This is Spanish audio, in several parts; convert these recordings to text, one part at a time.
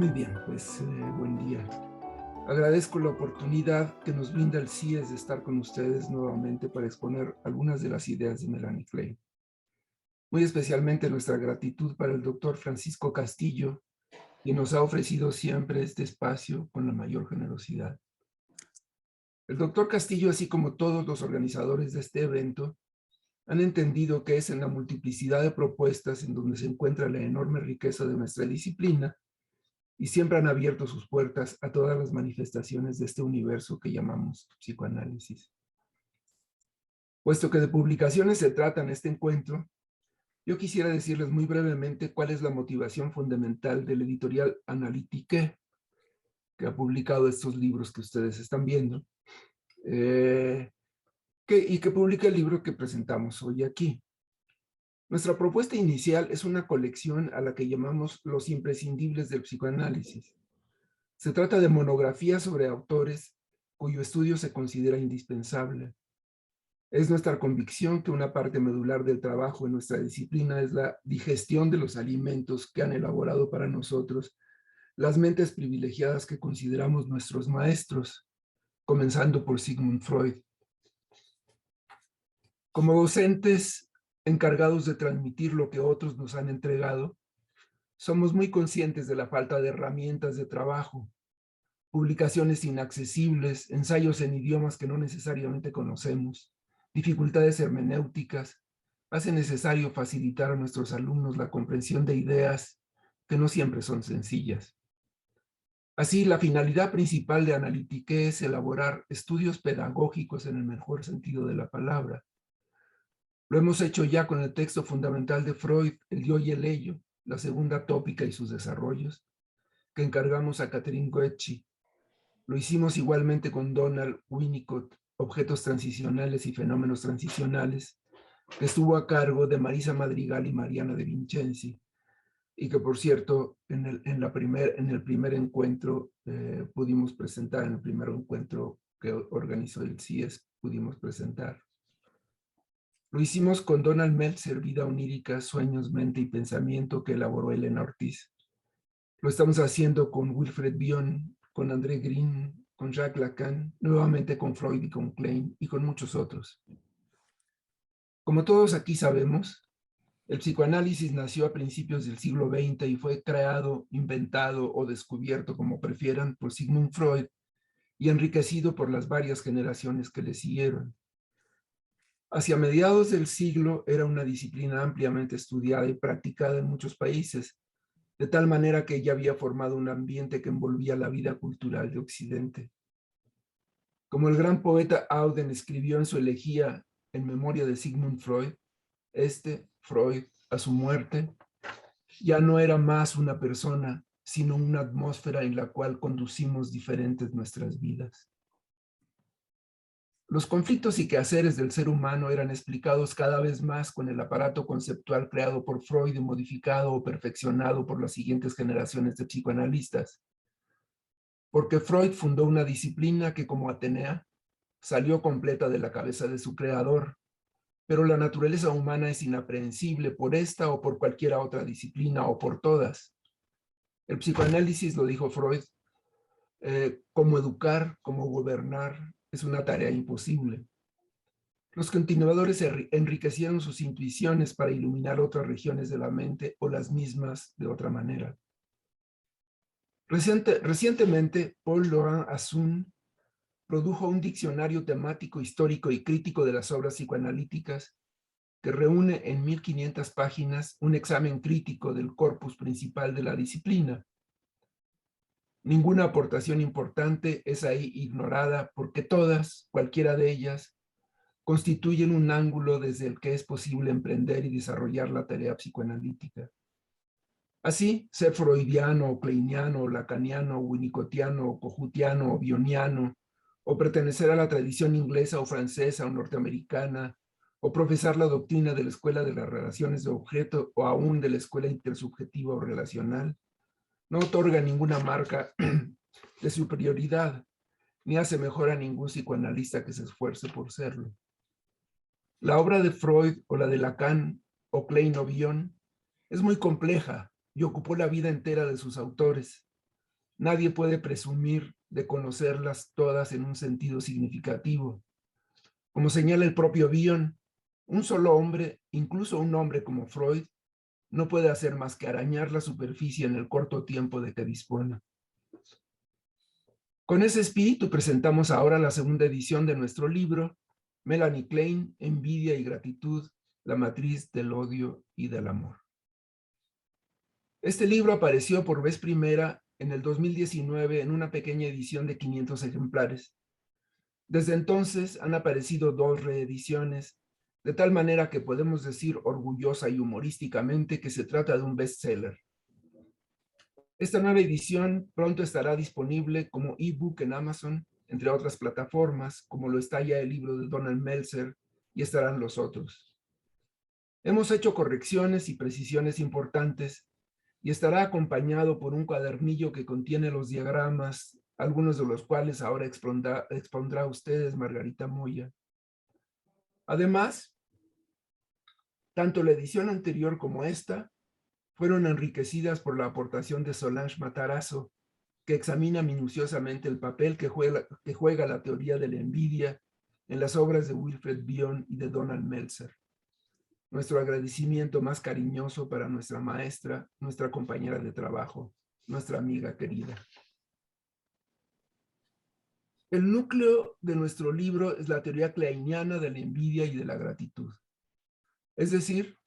Muy bien, pues buen día. Agradezco la oportunidad que nos brinda el CIES de estar con ustedes nuevamente para exponer algunas de las ideas de Melanie Klein. Muy especialmente nuestra gratitud para el doctor Francisco Castillo, quien nos ha ofrecido siempre este espacio con la mayor generosidad. El doctor Castillo, así como todos los organizadores de este evento, han entendido que es en la multiplicidad de propuestas en donde se encuentra la enorme riqueza de nuestra disciplina, y siempre han abierto sus puertas a todas las manifestaciones de este universo que llamamos psicoanálisis. Puesto que de publicaciones se trata en este encuentro, yo quisiera decirles muy brevemente cuál es la motivación fundamental del editorial Analytique, que ha publicado estos libros que ustedes están viendo, y que publica el libro que presentamos hoy aquí. Nuestra propuesta inicial es una colección a la que llamamos Los imprescindibles del psicoanálisis. Se trata de monografías sobre autores cuyo estudio se considera indispensable. Es nuestra convicción que una parte medular del trabajo en nuestra disciplina es la digestión de los alimentos que han elaborado para nosotros las mentes privilegiadas que consideramos nuestros maestros, comenzando por Sigmund Freud. Como docentes encargados de transmitir lo que otros nos han entregado, somos muy conscientes de la falta de herramientas de trabajo, publicaciones inaccesibles, ensayos en idiomas que no necesariamente conocemos, dificultades hermenéuticas, hace necesario facilitar a nuestros alumnos la comprensión de ideas que no siempre son sencillas. Así, la finalidad principal de Analytique es elaborar estudios pedagógicos en el mejor sentido de la palabra. Lo hemos hecho ya con el texto fundamental de Freud, El yo y el ello, la segunda tópica y sus desarrollos, que encargamos a Catherine Goetze. Lo hicimos igualmente con Donald Winnicott, Objetos transicionales y fenómenos transicionales, que estuvo a cargo de Marisa Madrigal y Mariana de Vincenzi, y que, por cierto, en el primer encuentro pudimos presentar, en el primer encuentro que organizó el CIES, pudimos presentar. Lo hicimos con Donald Meltzer, Vida onírica, sueños, mente y pensamiento, que elaboró Elena Ortiz. Lo estamos haciendo con Wilfred Bion, con André Green, con Jacques Lacan, nuevamente con Freud y con Klein, y con muchos otros. Como todos aquí sabemos, el psicoanálisis nació a principios del siglo XX y fue creado, inventado o descubierto, como prefieran, por Sigmund Freud y enriquecido por las varias generaciones que le siguieron. Hacia mediados del siglo era una disciplina ampliamente estudiada y practicada en muchos países, de tal manera que ya había formado un ambiente que envolvía la vida cultural de Occidente. Como el gran poeta Auden escribió en su elegía en memoria de Sigmund Freud, Freud, a su muerte, ya no era más una persona, sino una atmósfera en la cual conducimos diferentes nuestras vidas. Los conflictos y quehaceres del ser humano eran explicados cada vez más con el aparato conceptual creado por Freud y modificado o perfeccionado por las siguientes generaciones de psicoanalistas. Porque Freud fundó una disciplina que, como Atenea, salió completa de la cabeza de su creador, pero la naturaleza humana es inaprehensible por esta o por cualquier otra disciplina o por todas. El psicoanálisis, lo dijo Freud, cómo educar, cómo gobernar, es una tarea imposible. Los continuadores enriquecieron sus intuiciones para iluminar otras regiones de la mente o las mismas de otra manera. Recientemente, Paul Laurent Assun produjo un diccionario temático, histórico y crítico de las obras psicoanalíticas que reúne en 1500 páginas un examen crítico del corpus principal de la disciplina. Ninguna aportación importante es ahí ignorada porque todas, cualquiera de ellas, constituyen un ángulo desde el que es posible emprender y desarrollar la tarea psicoanalítica. Así, ser freudiano o kleiniano o lacaniano o winnicottiano o kohutiano o bioniano, o pertenecer a la tradición inglesa o francesa o norteamericana, o profesar la doctrina de la escuela de las relaciones de objeto o aún de la escuela intersubjetiva o relacional, no otorga ninguna marca de superioridad, ni hace mejor a ningún psicoanalista que se esfuerce por serlo. La obra de Freud o la de Lacan o Klein o Bion es muy compleja y ocupó la vida entera de sus autores. Nadie puede presumir de conocerlas todas en un sentido significativo. Como señala el propio Bion, un solo hombre, incluso un hombre como Freud, no puede hacer más que arañar la superficie en el corto tiempo de que dispone. Con ese espíritu presentamos ahora la segunda edición de nuestro libro, Melanie Klein, Envidia y Gratitud, la matriz del odio y del amor. Este libro apareció por vez primera en el 2019 en una pequeña edición de 500 ejemplares. Desde entonces han aparecido 2 reediciones, de tal manera que podemos decir orgullosa y humorísticamente que se trata de un bestseller. Esta nueva edición pronto estará disponible como ebook en Amazon, entre otras plataformas, como lo está ya el libro de Donald Meltzer, y estarán los otros. Hemos hecho correcciones y precisiones importantes, y estará acompañado por un cuadernillo que contiene los diagramas, algunos de los cuales ahora expondrá a ustedes Margarita Moya. Además, tanto la edición anterior como esta fueron enriquecidas por la aportación de Solange Matarazzo, que examina minuciosamente el papel que juega la teoría de la envidia en las obras de Wilfred Bion y de Donald Meltzer. Nuestro agradecimiento más cariñoso para nuestra maestra, nuestra compañera de trabajo, nuestra amiga querida. El núcleo de nuestro libro es la teoría kleiniana de la envidia y de la gratitud. Es decir,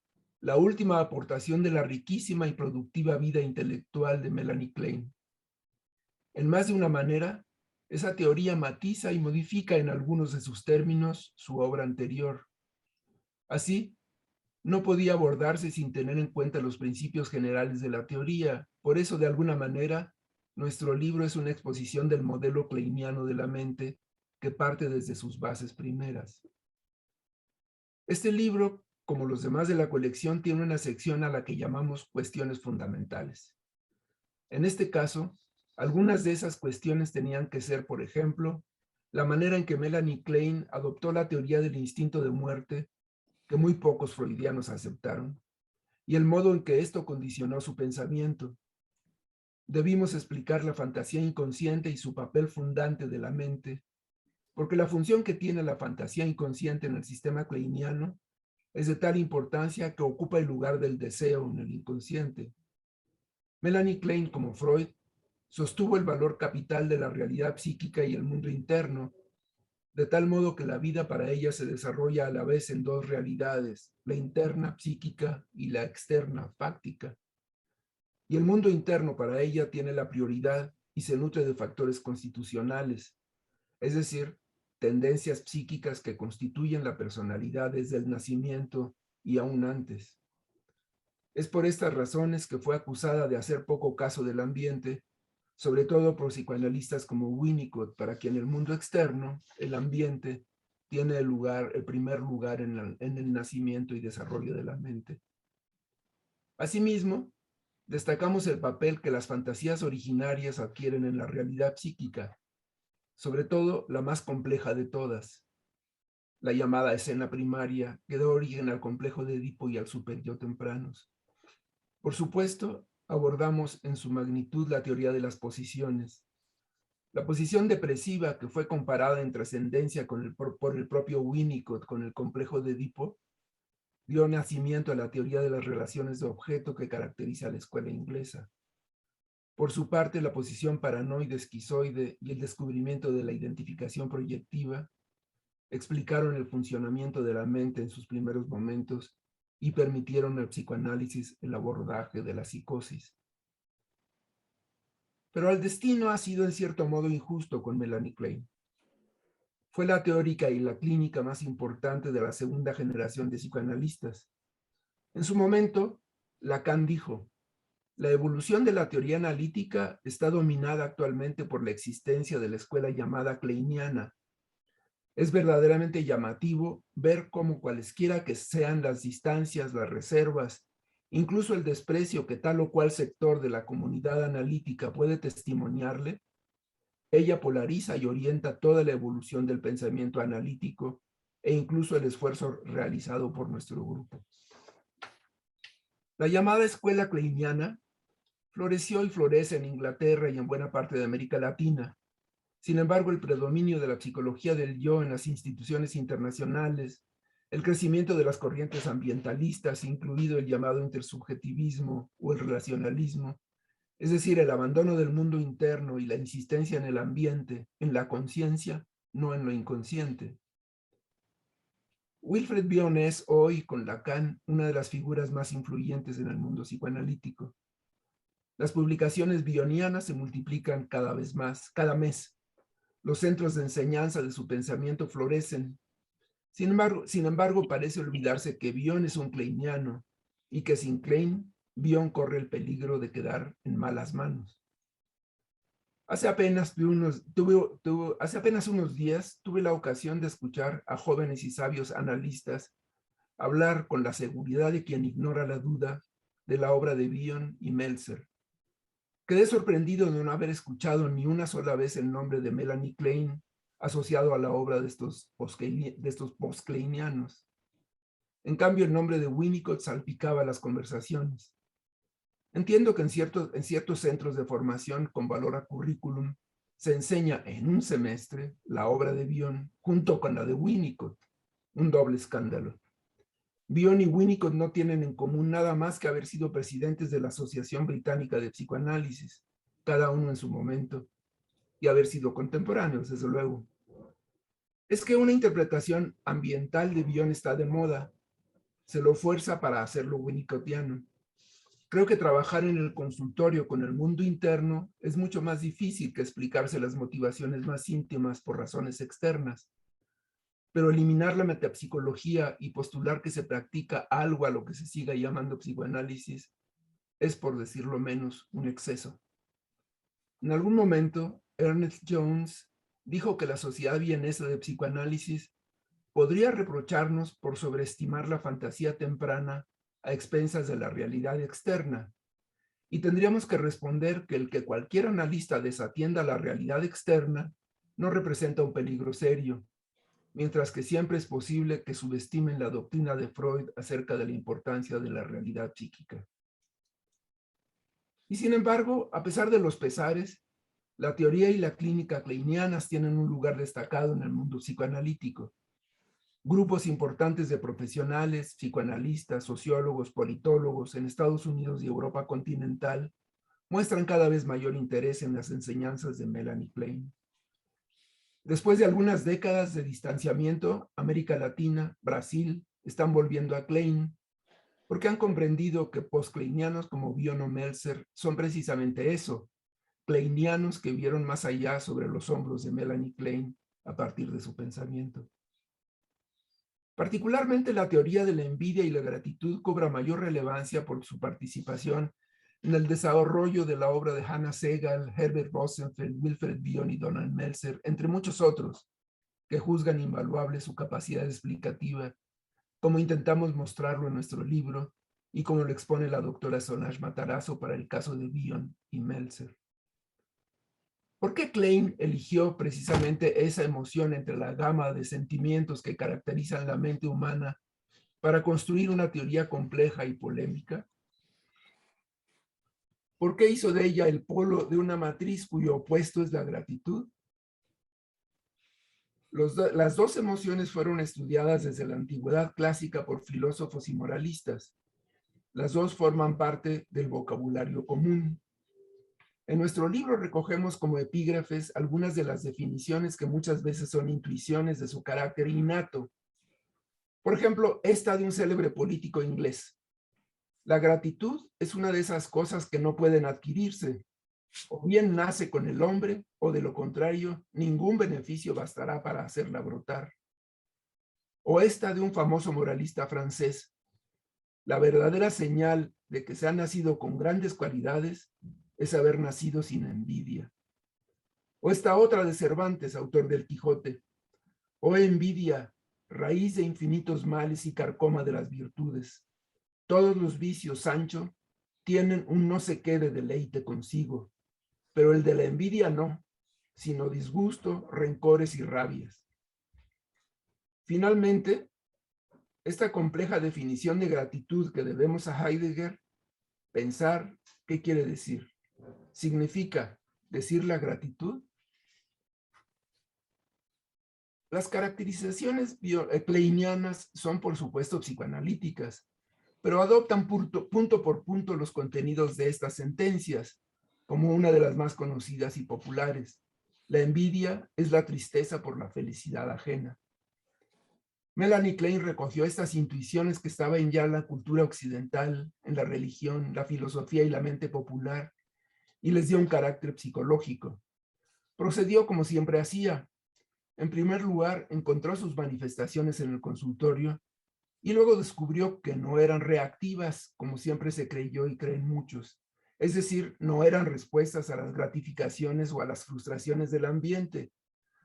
la última aportación de la riquísima y productiva vida intelectual de Melanie Klein. En más de una manera, esa teoría matiza y modifica en algunos de sus términos su obra anterior. Así, no podía abordarse sin tener en cuenta los principios generales de la teoría. Por eso, de alguna manera, nuestro libro es una exposición del modelo kleiniano de la mente que parte desde sus bases primeras. Este libro, como los demás de la colección, tiene una sección a la que llamamos cuestiones fundamentales. En este caso, algunas de esas cuestiones tenían que ser, por ejemplo, la manera en que Melanie Klein adoptó la teoría del instinto de muerte, que muy pocos freudianos aceptaron, y el modo en que esto condicionó su pensamiento. Debimos explicar la fantasía inconsciente y su papel fundante de la mente, porque la función que tiene la fantasía inconsciente en el sistema kleiniano es de tal importancia que ocupa el lugar del deseo en el inconsciente. Melanie Klein, como Freud, sostuvo el valor capital de la realidad psíquica y el mundo interno, de tal modo que la vida para ella se desarrolla a la vez en 2 realidades, la interna psíquica y la externa fáctica. Y el mundo interno para ella tiene la prioridad y se nutre de factores constitucionales, es decir, tendencias psíquicas que constituyen la personalidad desde el nacimiento y aún antes. Es por estas razones que fue acusada de hacer poco caso del ambiente, sobre todo por psicoanalistas como Winnicott, para quien el mundo externo, el ambiente, tiene el primer lugar en el nacimiento y desarrollo de la mente. Asimismo, destacamos el papel que las fantasías originarias adquieren en la realidad psíquica, sobre todo la más compleja de todas, la llamada escena primaria, que da origen al complejo de Edipo y al superyo tempranos. Por supuesto, abordamos en su magnitud la teoría de las posiciones. La posición depresiva, que fue comparada en trascendencia por el propio Winnicott con el complejo de Edipo, dio nacimiento a la teoría de las relaciones de objeto que caracteriza a la escuela inglesa. Por su parte, la posición paranoide-esquizoide y el descubrimiento de la identificación proyectiva explicaron el funcionamiento de la mente en sus primeros momentos y permitieron al psicoanálisis el abordaje de la psicosis. Pero el destino ha sido en cierto modo injusto con Melanie Klein. Fue la teórica y la clínica más importante de la segunda generación de psicoanalistas. En su momento, Lacan dijo: la evolución de la teoría analítica está dominada actualmente por la existencia de la escuela llamada kleiniana. Es verdaderamente llamativo ver cómo cualesquiera que sean las distancias, las reservas, incluso el desprecio que tal o cual sector de la comunidad analítica puede testimoniarle, ella polariza y orienta toda la evolución del pensamiento analítico e incluso el esfuerzo realizado por nuestro grupo. La llamada escuela kleiniana Floreció y florece en Inglaterra y en buena parte de América Latina. Sin embargo, el predominio de la psicología del yo en las instituciones internacionales, el crecimiento de las corrientes ambientalistas, incluido el llamado intersubjetivismo o el relacionalismo, es decir, el abandono del mundo interno y la insistencia en el ambiente, en la conciencia, no en lo inconsciente. Wilfred Bion es hoy, con Lacan, una de las figuras más influyentes en el mundo psicoanalítico. Las publicaciones bionianas se multiplican cada vez más, cada mes. Los centros de enseñanza de su pensamiento florecen. Sin embargo, parece olvidarse que Bion es un kleiniano y que sin Klein, Bion corre el peligro de quedar en malas manos. Hace apenas unos días tuve la ocasión de escuchar a jóvenes y sabios analistas hablar con la seguridad de quien ignora la duda de la obra de Bion y Meltzer. Quedé sorprendido de no haber escuchado ni una sola vez el nombre de Melanie Klein asociado a la obra de estos post-kleinianos. En cambio, el nombre de Winnicott salpicaba las conversaciones. Entiendo que en ciertos centros de formación con valor a currículum se enseña en un semestre la obra de Bion junto con la de Winnicott, un doble escándalo. Bion y Winnicott no tienen en común nada más que haber sido presidentes de la Asociación Británica de Psicoanálisis, cada uno en su momento, y haber sido contemporáneos, desde luego. Es que una interpretación ambiental de Bion está de moda, se lo fuerza para hacerlo winnicottiano. Creo que trabajar en el consultorio con el mundo interno es mucho más difícil que explicarse las motivaciones más íntimas por razones externas. Pero eliminar la metapsicología y postular que se practica algo a lo que se siga llamando psicoanálisis es, por decirlo menos, un exceso. En algún momento, Ernest Jones dijo que la Sociedad Vienesa de Psicoanálisis podría reprocharnos por sobreestimar la fantasía temprana a expensas de la realidad externa, y tendríamos que responder que el que cualquier analista desatienda la realidad externa no representa un peligro serio, mientras que siempre es posible que subestimen la doctrina de Freud acerca de la importancia de la realidad psíquica. Y sin embargo, a pesar de los pesares, la teoría y la clínica kleinianas tienen un lugar destacado en el mundo psicoanalítico. Grupos importantes de profesionales, psicoanalistas, sociólogos, politólogos en Estados Unidos y Europa continental muestran cada vez mayor interés en las enseñanzas de Melanie Klein. Después de algunas décadas de distanciamiento, América Latina, Brasil, están volviendo a Klein, porque han comprendido que post-kleinianos como Bion o Meltzer son precisamente eso, kleinianos que vieron más allá sobre los hombros de Melanie Klein a partir de su pensamiento. Particularmente la teoría de la envidia y la gratitud cobra mayor relevancia por su participación en el desarrollo de la obra de Hannah Segal, Herbert Rosenfeld, Wilfred Bion y Donald Meltzer, entre muchos otros, que juzgan invaluable su capacidad explicativa, como intentamos mostrarlo en nuestro libro y como lo expone la doctora Solange Matarazzo para el caso de Bion y Meltzer. ¿Por qué Klein eligió precisamente esa emoción entre la gama de sentimientos que caracterizan la mente humana para construir una teoría compleja y polémica? ¿Por qué hizo de ella el polo de una matriz cuyo opuesto es la gratitud? Las dos emociones fueron estudiadas desde la antigüedad clásica por filósofos y moralistas. Las dos forman parte del vocabulario común. En nuestro libro recogemos como epígrafes algunas de las definiciones que muchas veces son intuiciones de su carácter innato. Por ejemplo, esta de un célebre político inglés. La gratitud es una de esas cosas que no pueden adquirirse. O bien nace con el hombre, o de lo contrario, ningún beneficio bastará para hacerla brotar. O esta de un famoso moralista francés. La verdadera señal de que se ha nacido con grandes cualidades es haber nacido sin envidia. O esta otra de Cervantes, autor del Quijote. Oh envidia, raíz de infinitos males y carcoma de las virtudes. Todos los vicios, Sancho, tienen un no sé qué de deleite consigo, pero el de la envidia no, sino disgusto, rencores y rabias. Finalmente, esta compleja definición de gratitud que debemos a Heidegger, pensar, ¿Qué quiere decir? ¿Significa decir la gratitud? Las caracterizaciones kleinianas son, por supuesto, psicoanalíticas, pero adoptan punto por punto los contenidos de estas sentencias, como una de las más conocidas y populares. La envidia es la tristeza por la felicidad ajena. Melanie Klein recogió estas intuiciones que estaban ya en la cultura occidental, en la religión, la filosofía y la mente popular, y les dio un carácter psicológico. Procedió como siempre hacía. En primer lugar, encontró sus manifestaciones en el consultorio y luego descubrió que no eran reactivas, como siempre se creyó y creen muchos. Es decir, no eran respuestas a las gratificaciones o a las frustraciones del ambiente,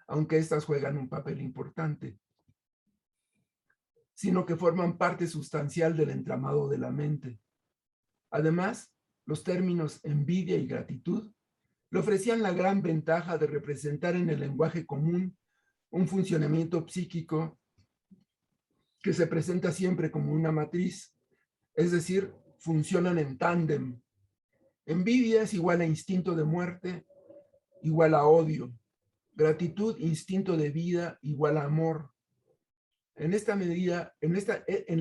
aunque éstas juegan un papel importante, sino que forman parte sustancial del entramado de la mente. Además, los términos envidia y gratitud le ofrecían la gran ventaja de representar en el lenguaje común un funcionamiento psíquico que se presenta siempre como una matriz, es decir, funcionan en tándem. Envidia es igual a instinto de muerte, igual a odio. Gratitud, instinto de vida, igual a amor. En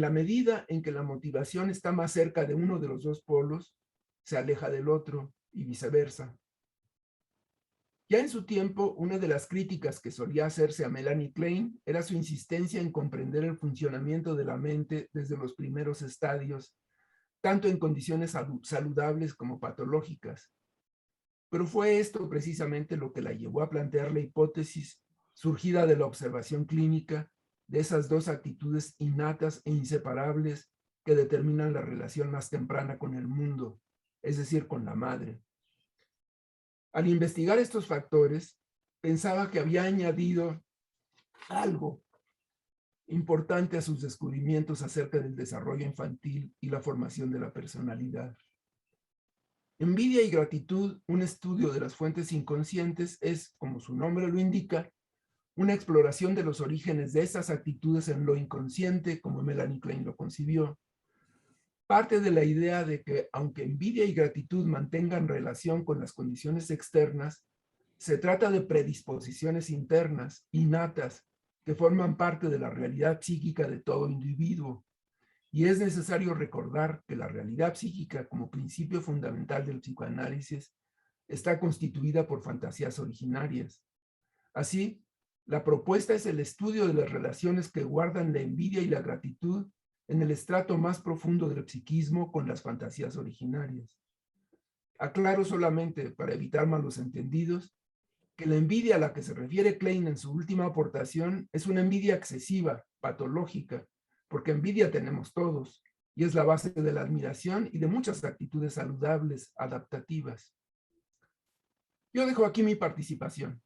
la medida en que la motivación está más cerca de uno de los dos polos, se aleja del otro y viceversa. Ya en su tiempo, una de las críticas que solía hacerse a Melanie Klein era su insistencia en comprender el funcionamiento de la mente desde los primeros estadios, tanto en condiciones saludables como patológicas. Pero fue esto precisamente lo que la llevó a plantear la hipótesis surgida de la observación clínica de esas dos actitudes innatas e inseparables que determinan la relación más temprana con el mundo, es decir, con la madre. Al investigar estos factores, pensaba que había añadido algo importante a sus descubrimientos acerca del desarrollo infantil y la formación de la personalidad. Envidia y gratitud, un estudio de las fuentes inconscientes, es, como su nombre lo indica, una exploración de los orígenes de esas actitudes en lo inconsciente, como Melanie Klein lo concibió. Parte de la idea de que, aunque envidia y gratitud mantengan relación con las condiciones externas, se trata de predisposiciones internas, innatas, que forman parte de la realidad psíquica de todo individuo. Y es necesario recordar que la realidad psíquica, como principio fundamental del psicoanálisis, está constituida por fantasías originarias. Así, la propuesta es el estudio de las relaciones que guardan la envidia y la gratitud en el estrato más profundo del psiquismo con las fantasías originarias. Aclaro solamente, para evitar malos entendidos, que la envidia a la que se refiere Klein en su última aportación es una envidia excesiva, patológica, porque envidia tenemos todos, y es la base de la admiración y de muchas actitudes saludables, adaptativas. Yo dejo aquí mi participación.